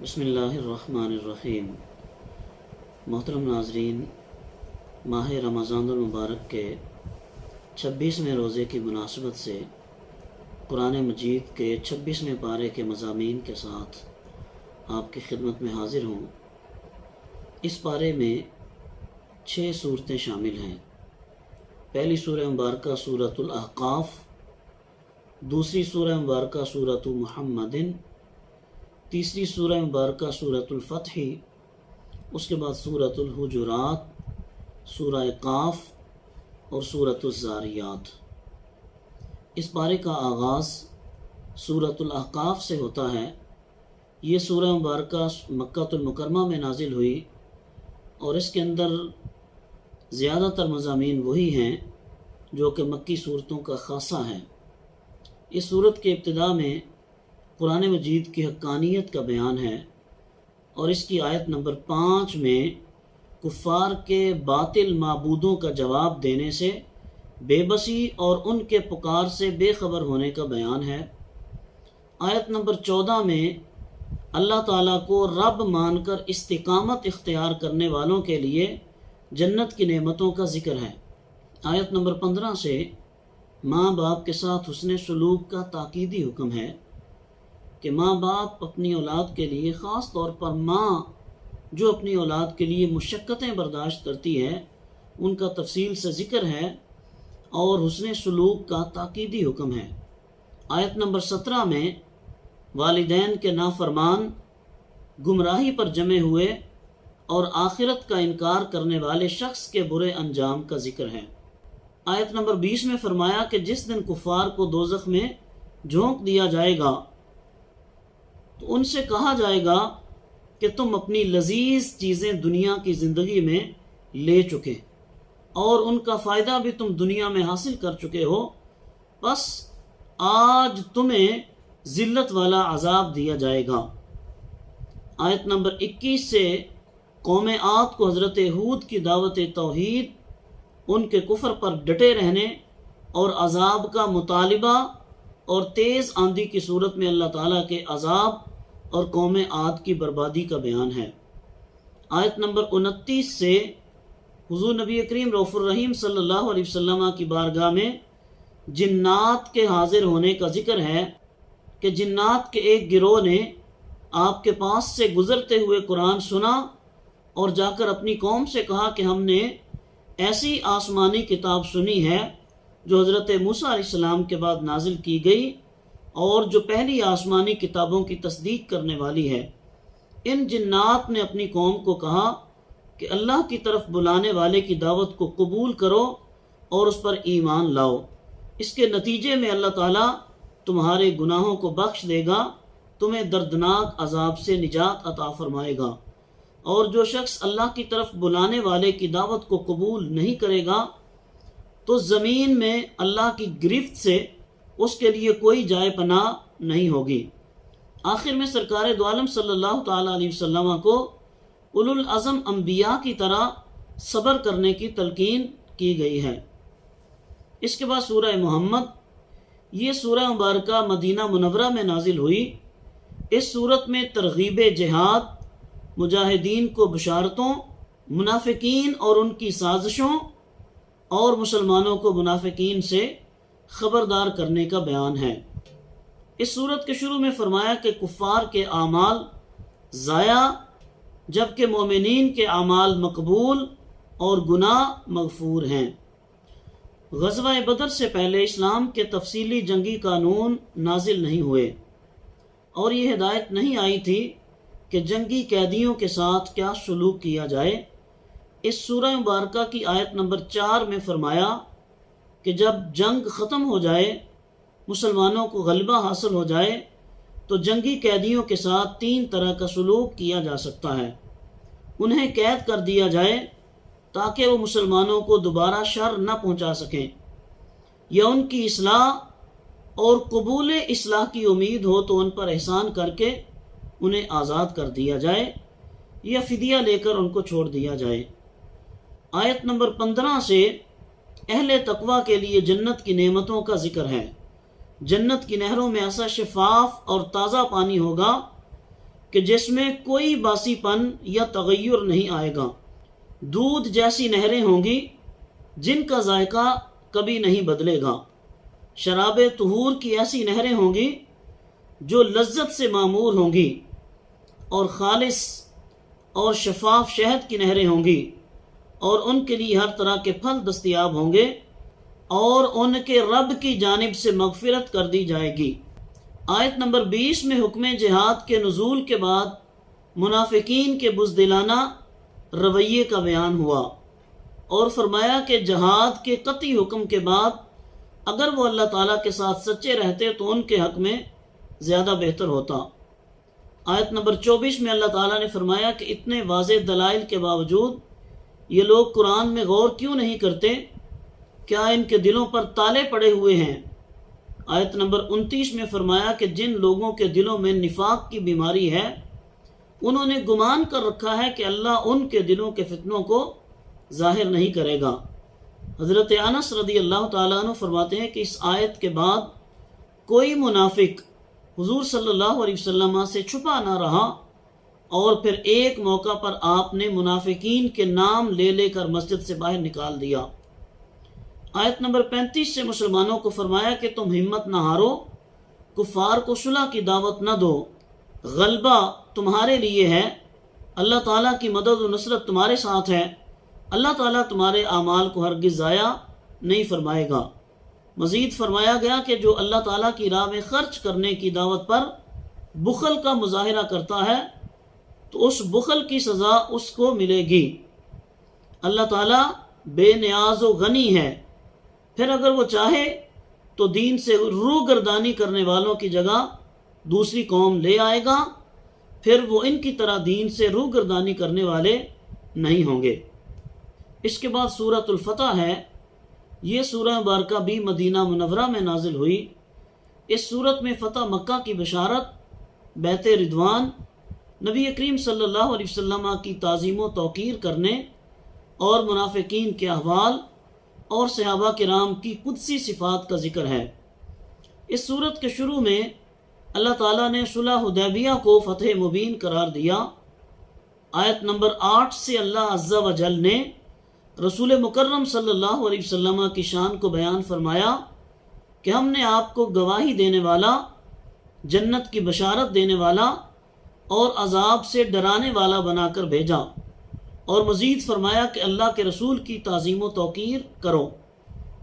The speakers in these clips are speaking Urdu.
بسم اللہ الرحمن الرحیم۔ محترم ناظرین، ماہ رمضان المبارک کے 26ویں روزے کی مناسبت سے قرآن مجید کے 26ویں پارے کے مضامین کے ساتھ آپ کی خدمت میں حاضر ہوں۔ اس پارے میں 6 صورتیں شامل ہیں۔ پہلی سورہ مبارکہ سورۃ الاحقاف، دوسری سورہ مبارکہ سورۃ محمد، تیسری سورہ مبارکہ سورۃ الفتح، اس کے بعد سورۃ الحجرات، سورہ قاف اور سورۃ الزاریات۔ اس پارے کا آغاز سورۃ الاحقاف سے ہوتا ہے۔ یہ سورہ مبارکہ مکہ المکرمہ میں نازل ہوئی اور اس کے اندر زیادہ تر مضامین وہی ہیں جو کہ مکی صورتوں کا خاصہ ہے۔ اس صورت کے ابتدا میں قرآن مجید کی حقانیت کا بیان ہے اور اس کی آیت نمبر 5 میں کفار کے باطل معبودوں کا جواب دینے سے بے بسی اور ان کے پکار سے بے خبر ہونے کا بیان ہے۔ آیت نمبر 14 میں اللہ تعالیٰ کو رب مان کر استقامت اختیار کرنے والوں کے لیے جنت کی نعمتوں کا ذکر ہے۔ آیت نمبر 15 سے ماں باپ کے ساتھ حسن سلوک کا تاکیدی حکم ہے کہ ماں باپ اپنی اولاد کے لیے، خاص طور پر ماں جو اپنی اولاد کے لیے مشقتیں برداشت کرتی ہے، ان کا تفصیل سے ذکر ہے اور حسن سلوک کا تاکیدی حکم ہے۔ آیت نمبر 17 میں والدین کے نافرمان گمراہی پر جمے ہوئے اور آخرت کا انکار کرنے والے شخص کے برے انجام کا ذکر ہے۔ آیت نمبر 20 میں فرمایا کہ جس دن کفار کو دوزخ میں جھونک دیا جائے گا تو ان سے کہا جائے گا کہ تم اپنی لذیذ چیزیں دنیا کی زندگی میں لے چکے اور ان کا فائدہ بھی تم دنیا میں حاصل کر چکے ہو، بس آج تمہیں ذلت والا عذاب دیا جائے گا۔ آیت نمبر 21 سے قوم عاد کو حضرت ہود کی دعوت توحید، ان کے کفر پر ڈٹے رہنے اور عذاب کا مطالبہ اور تیز آندھی کی صورت میں اللہ تعالیٰ کے عذاب اور قوم عاد کی بربادی کا بیان ہے۔ آیت نمبر 29 سے حضور نبی کریم رؤوف الرحیم صلی اللہ علیہ وسلم کی بارگاہ میں جنات کے حاضر ہونے کا ذکر ہے کہ جنات کے ایک گروہ نے آپ کے پاس سے گزرتے ہوئے قرآن سنا اور جا کر اپنی قوم سے کہا کہ ہم نے ایسی آسمانی کتاب سنی ہے جو حضرت موسیٰ علیہ السلام کے بعد نازل کی گئی اور جو پہلی آسمانی کتابوں کی تصدیق کرنے والی ہے۔ ان جنات نے اپنی قوم کو کہا کہ اللہ کی طرف بلانے والے کی دعوت کو قبول کرو اور اس پر ایمان لاؤ، اس کے نتیجے میں اللہ تعالیٰ تمہارے گناہوں کو بخش دے گا، تمہیں دردناک عذاب سے نجات عطا فرمائے گا، اور جو شخص اللہ کی طرف بلانے والے کی دعوت کو قبول نہیں کرے گا تو زمین میں اللہ کی گرفت سے اس کے لیے کوئی جائے پناہ نہیں ہوگی۔ آخر میں سرکار دو عالم صلی اللہ تعالیٰ علیہ وسلم کو اولو العزم انبیاء کی طرح صبر کرنے کی تلقین کی گئی ہے۔ اس کے بعد سورہ محمد، یہ سورہ مبارکہ مدینہ منورہ میں نازل ہوئی۔ اس صورت میں ترغیب جہاد، مجاہدین کو بشارتوں، منافقین اور ان کی سازشوں اور مسلمانوں کو منافقین سے خبردار کرنے کا بیان ہے۔ اس صورت کے شروع میں فرمایا کہ کفار کے اعمال ضائع جبکہ مومنین کے اعمال مقبول اور گناہ مغفور ہیں۔ غزوہ بدر سے پہلے اسلام کے تفصیلی جنگی قانون نازل نہیں ہوئے اور یہ ہدایت نہیں آئی تھی کہ جنگی قیدیوں کے ساتھ کیا سلوک کیا جائے۔ اس سورہ مبارکہ کی آیت نمبر 4 میں فرمایا کہ جب جنگ ختم ہو جائے، مسلمانوں کو غلبہ حاصل ہو جائے تو جنگی قیدیوں کے ساتھ 3 طرح کا سلوک کیا جا سکتا ہے۔ انہیں قید کر دیا جائے تاکہ وہ مسلمانوں کو دوبارہ شر نہ پہنچا سکیں، یا ان کی اصلاح اور قبول اصلاح کی امید ہو تو ان پر احسان کر کے انہیں آزاد کر دیا جائے یا فدیہ لے کر ان کو چھوڑ دیا جائے۔ آیت نمبر 15 سے اہل تقوی کے لیے جنت کی نعمتوں کا ذکر ہے۔ جنت کی نہروں میں ایسا شفاف اور تازہ پانی ہوگا کہ جس میں کوئی باسی پن یا تغیر نہیں آئے گا، دودھ جیسی نہریں ہوں گی جن کا ذائقہ کبھی نہیں بدلے گا، شراب طہور کی ایسی نہریں ہوں گی جو لذت سے معمور ہوں گی، اور خالص اور شفاف شہد کی نہریں ہوں گی، اور ان کے لیے ہر طرح کے پھل دستیاب ہوں گے، اور ان کے رب کی جانب سے مغفرت کر دی جائے گی۔ آیت نمبر 20 میں حکم جہاد کے نزول کے بعد منافقین کے بزدلانہ رویے کا بیان ہوا، اور فرمایا کہ جہاد کے قطعی حکم کے بعد اگر وہ اللہ تعالیٰ کے ساتھ سچے رہتے تو ان کے حق میں زیادہ بہتر ہوتا۔ آیت نمبر 24 میں اللہ تعالیٰ نے فرمایا کہ اتنے واضح دلائل کے باوجود یہ لوگ قرآن میں غور کیوں نہیں کرتے؟ کیا ان کے دلوں پر تالے پڑے ہوئے ہیں؟ آیت نمبر 29 میں فرمایا کہ جن لوگوں کے دلوں میں نفاق کی بیماری ہے انہوں نے گمان کر رکھا ہے کہ اللہ ان کے دلوں کے فتنوں کو ظاہر نہیں کرے گا۔ حضرت انس رضی اللہ تعالیٰ عنہ فرماتے ہیں کہ اس آیت کے بعد کوئی منافق حضور صلی اللہ علیہ وسلم سے چھپا نہ رہا، اور پھر ایک موقع پر آپ نے منافقین کے نام لے لے کر مسجد سے باہر نکال دیا۔ آیت نمبر 35 سے مسلمانوں کو فرمایا کہ تم ہمت نہ ہارو، کفار کو صلح کی دعوت نہ دو، غلبہ تمہارے لیے ہے، اللہ تعالیٰ کی مدد و نصرت تمہارے ساتھ ہے، اللہ تعالیٰ تمہارے اعمال کو ہرگز ضائع نہیں فرمائے گا۔ مزید فرمایا گیا کہ جو اللہ تعالیٰ کی راہ میں خرچ کرنے کی دعوت پر بخل کا مظاہرہ کرتا ہے تو اس بخل کی سزا اس کو ملے گی۔ اللہ تعالیٰ بے نیاز و غنی ہے، پھر اگر وہ چاہے تو دین سے روگردانی کرنے والوں کی جگہ دوسری قوم لے آئے گا، پھر وہ ان کی طرح دین سے روگردانی کرنے والے نہیں ہوں گے۔ اس کے بعد سورۃ الفتح ہے۔ یہ سورہ مبارکہ بھی مدینہ منورہ میں نازل ہوئی۔ اس سورت میں فتح مکہ کی بشارت، بیعت رضوان، نبی کریم صلی اللہ علیہ وسلم کی تعظیم و توقیر کرنے، اور منافقین کے احوال اور صحابہ کرام کی قدسی صفات کا ذکر ہے۔ اس سورت کے شروع میں اللہ تعالیٰ نے صلح حدیبیہ کو فتح مبین قرار دیا۔ آیت نمبر 8 سے اللہ عز و جل نے رسول مکرم صلی اللہ علیہ وسلم کی شان کو بیان فرمایا کہ ہم نے آپ کو گواہی دینے والا، جنت کی بشارت دینے والا اور عذاب سے ڈرانے والا بنا کر بھیجا، اور مزید فرمایا کہ اللہ کے رسول کی تعظیم و توقیر کرو۔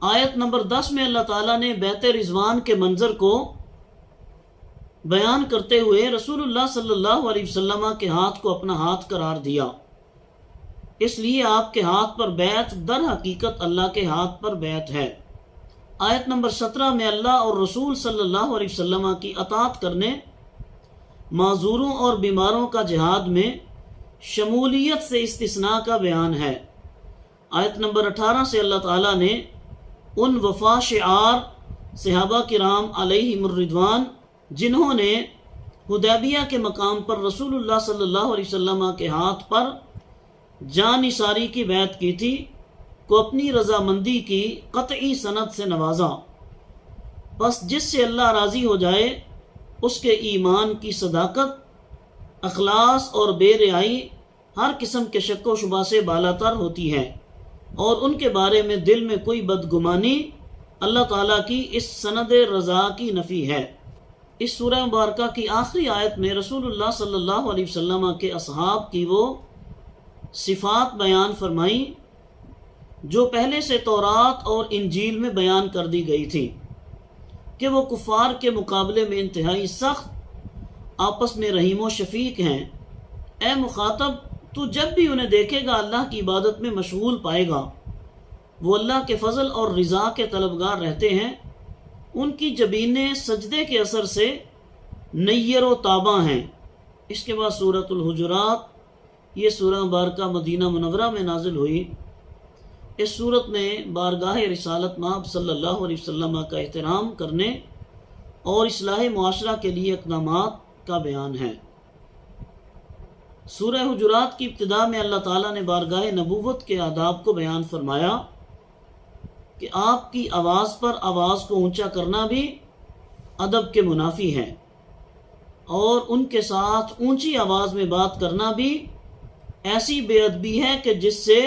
آیت نمبر 10 میں اللہ تعالیٰ نے بیعت رضوان کے منظر کو بیان کرتے ہوئے رسول اللہ صلی اللہ علیہ وسلم کے ہاتھ کو اپنا ہاتھ قرار دیا، اس لیے آپ کے ہاتھ پر بیعت در حقیقت اللہ کے ہاتھ پر بیعت ہے۔ آیت نمبر 17 میں اللہ اور رسول صلی اللہ علیہ وسلم کی اطاعت کرنے، معذوروں اور بیماروں کا جہاد میں شمولیت سے استثناء کا بیان ہے۔ آیت نمبر 18 سے اللہ تعالیٰ نے ان وفا شعار صحابہ کرام علیہم الرضوان جنہوں نے حدیبیہ کے مقام پر رسول اللہ صلی اللہ علیہ وسلم کے ہاتھ پر جان نثاری کی بیعت کی تھی کو اپنی رضامندی کی قطعی سند سے نوازا۔ بس جس سے اللہ راضی ہو جائے اس کے ایمان کی صداقت، اخلاص اور بے رعائی ہر قسم کے شک و شبہ سے بالاتر ہوتی ہے، اور ان کے بارے میں دل میں کوئی بدگمانی اللہ تعالیٰ کی اس سند رضا کی نفی ہے۔ اس سورہ مبارکہ کی آخری آیت میں رسول اللہ صلی اللہ علیہ وسلم کے اصحاب کی وہ صفات بیان فرمائیں جو پہلے سے تورات اور انجیل میں بیان کر دی گئی تھی، کہ وہ کفار کے مقابلے میں انتہائی سخت، آپس میں رحیم و شفیق ہیں۔ اے مخاطب، تو جب بھی انہیں دیکھے گا اللہ کی عبادت میں مشغول پائے گا۔ وہ اللہ کے فضل اور رضا کے طلبگار رہتے ہیں، ان کی جبینیں سجدے کے اثر سے نیر و تاباں ہیں۔ اس کے بعد سورۃ الحجرات، یہ سورہ مبارکہ مدینہ منورہ میں نازل ہوئی۔ اس سورت میں بارگاہ رسالت مآب صلی اللہ علیہ وسلم کا احترام کرنے اور اصلاح معاشرہ کے لیے اقدامات کا بیان ہے۔ سورہ حجرات کی ابتدا میں اللہ تعالیٰ نے بارگاہ نبوت کے آداب کو بیان فرمایا کہ آپ کی آواز پر آواز کو اونچا کرنا بھی ادب کے منافی ہے۔ اور ان کے ساتھ اونچی آواز میں بات کرنا بھی ایسی بے ادبی ہے کہ جس سے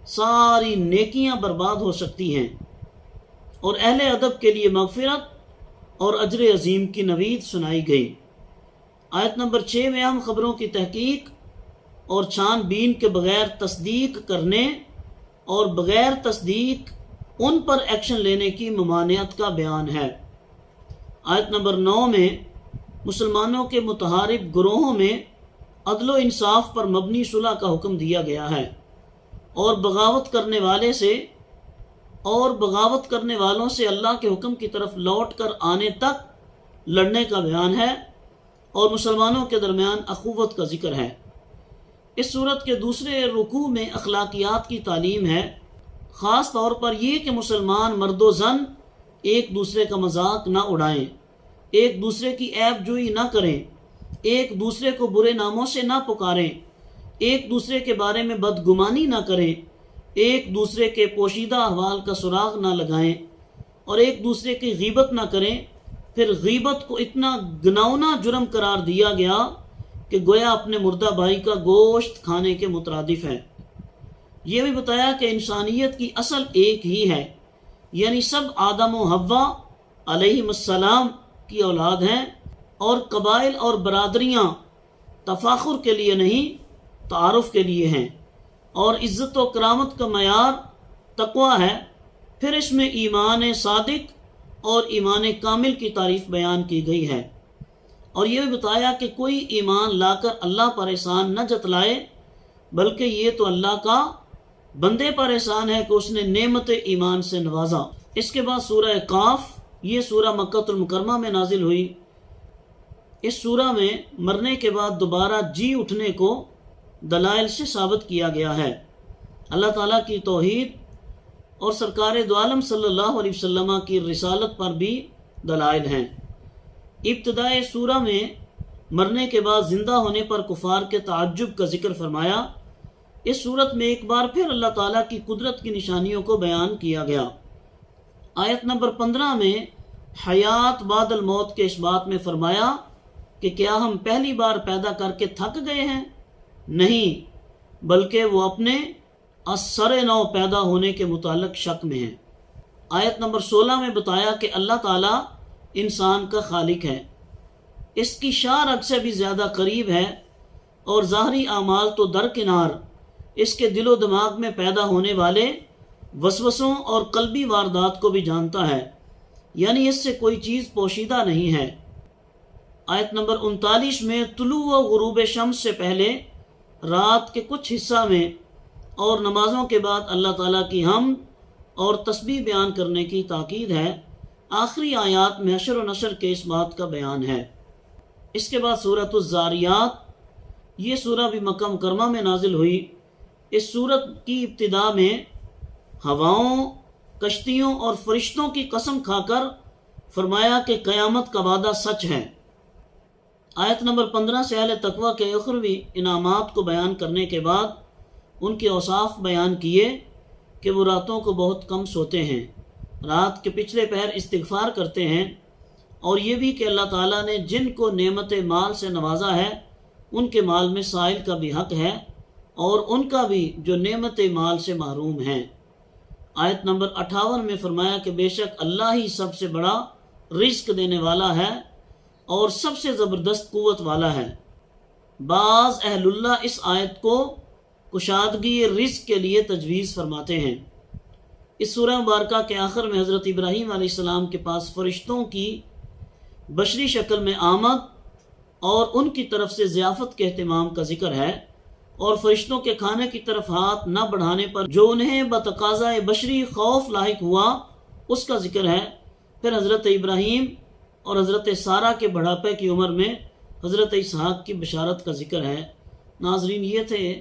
ساری نیکیاں برباد ہو سکتی ہیں، اور اہل ادب کے لیے مغفرت اور اجر عظیم کی نوید سنائی گئی۔ آیت نمبر 6 میں ہم خبروں کی تحقیق اور چھان بین کے بغیر تصدیق کرنے اور بغیر تصدیق ان پر ایکشن لینے کی ممانعت کا بیان ہے۔ آیت نمبر 9 میں مسلمانوں کے متحارب گروہوں میں عدل و انصاف پر مبنی صلح کا حکم دیا گیا ہے، اور بغاوت کرنے والوں سے اللہ کے حکم کی طرف لوٹ کر آنے تک لڑنے کا بیان ہے، اور مسلمانوں کے درمیان اخوت کا ذکر ہے۔ اس صورت کے دوسرے رکوع میں اخلاقیات کی تعلیم ہے، خاص طور پر یہ کہ مسلمان مرد و زن ایک دوسرے کا مذاق نہ اڑائیں، ایک دوسرے کی عیب جوئی نہ کریں، ایک دوسرے کو برے ناموں سے نہ پکاریں، ایک دوسرے کے بارے میں بدگمانی نہ کریں، ایک دوسرے کے پوشیدہ احوال کا سراغ نہ لگائیں، اور ایک دوسرے کی غیبت نہ کریں۔ پھر غیبت کو اتنا گناؤنا جرم قرار دیا گیا کہ گویا اپنے مردہ بھائی کا گوشت کھانے کے مترادف ہے۔ یہ بھی بتایا کہ انسانیت کی اصل ایک ہی ہے، یعنی سب آدم و حوا علیہم السلام کی اولاد ہیں، اور قبائل اور برادریاں تفاخر کے لیے نہیں، تعارف کے لیے ہیں، اور عزت و کرامت کا معیار تقویٰ ہے۔ پھر اس میں ایمان صادق اور ایمان کامل کی تعریف بیان کی گئی ہے، اور یہ بھی بتایا کہ کوئی ایمان لا کر اللہ پر احسان نہ جتلائے، بلکہ یہ تو اللہ کا بندے پر احسان ہے کہ اس نے نعمت ایمان سے نوازا۔ اس کے بعد سورہ قاف، یہ سورہ مکہ المکرمہ میں نازل ہوئی۔ اس سورہ میں مرنے کے بعد دوبارہ جی اٹھنے کو دلائل سے ثابت کیا گیا ہے۔ اللہ تعالیٰ کی توحید اور سرکار دو عالم صلی اللہ علیہ وسلم کی رسالت پر بھی دلائل ہیں۔ ابتدائے سورہ میں مرنے کے بعد زندہ ہونے پر کفار کے تعجب کا ذکر فرمایا۔ اس صورت میں ایک بار پھر اللہ تعالیٰ کی قدرت کی نشانیوں کو بیان کیا گیا۔ آیت نمبر 15 میں حیات بعد الموت کے اس بات میں فرمایا کہ کیا ہم پہلی بار پیدا کر کے تھک گئے ہیں؟ نہیں، بلکہ وہ اپنے اثر نو پیدا ہونے کے متعلق شک میں ہیں۔ آیت نمبر 16 میں بتایا کہ اللہ تعالیٰ انسان کا خالق ہے، اس کی شاہ رگ سے بھی زیادہ قریب ہے، اور ظاہری اعمال تو درکنار، اس کے دل و دماغ میں پیدا ہونے والے وسوسوں اور قلبی واردات کو بھی جانتا ہے، یعنی اس سے کوئی چیز پوشیدہ نہیں ہے۔ آیت نمبر 39 میں طلوع و غروب شمس سے پہلے رات کے کچھ حصہ میں اور نمازوں کے بعد اللہ تعالیٰ کی حمد اور تسبیح بیان کرنے کی تاکید ہے۔ آخری آیات میں حشر و نشر کے اس بات کا بیان ہے۔ اس کے بعد سورۃ الزاریات، یہ سورہ بھی مکہ مکرمہ میں نازل ہوئی۔ اس سورت کی ابتدا میں ہواؤں، کشتیوں اور فرشتوں کی قسم کھا کر فرمایا کہ قیامت کا وعدہ سچ ہے۔ آیت نمبر 15 سے اہل تقویٰ کے اخروی انعامات کو بیان کرنے کے بعد ان کے اوصاف بیان کیے کہ وہ راتوں کو بہت کم سوتے ہیں، رات کے پچھلے پہر استغفار کرتے ہیں، اور یہ بھی کہ اللہ تعالیٰ نے جن کو نعمت مال سے نوازا ہے ان کے مال میں سائل کا بھی حق ہے، اور ان کا بھی جو نعمت مال سے محروم ہیں۔ آیت نمبر 58 میں فرمایا کہ بے شک اللہ ہی سب سے بڑا رزق دینے والا ہے اور سب سے زبردست قوت والا ہے۔ بعض اہل اللہ اس آیت کو کشادگی رزق کے لیے تجویز فرماتے ہیں۔ اس سورہ مبارکہ کے آخر میں حضرت ابراہیم علیہ السلام کے پاس فرشتوں کی بشری شکل میں آمد اور ان کی طرف سے ضیافت کے اہتمام کا ذکر ہے، اور فرشتوں کے کھانے کی طرف ہاتھ نہ بڑھانے پر جو انہیں بتقاضۂ بشری خوف لاحق ہوا اس کا ذکر ہے۔ پھر حضرت ابراہیم اور حضرت سارہ کے بڑھاپے کی عمر میں حضرت اسحاق کی بشارت کا ذکر ہے۔ ناظرین، یہ تھے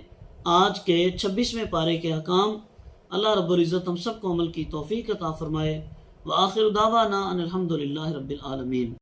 آج کے 26ویں پارے کے احکام۔ اللہ رب العزت ہم سب کو عمل کی توفیق عطا فرمائے۔ وآخر دعوانا ان الحمدللہ رب العالمین۔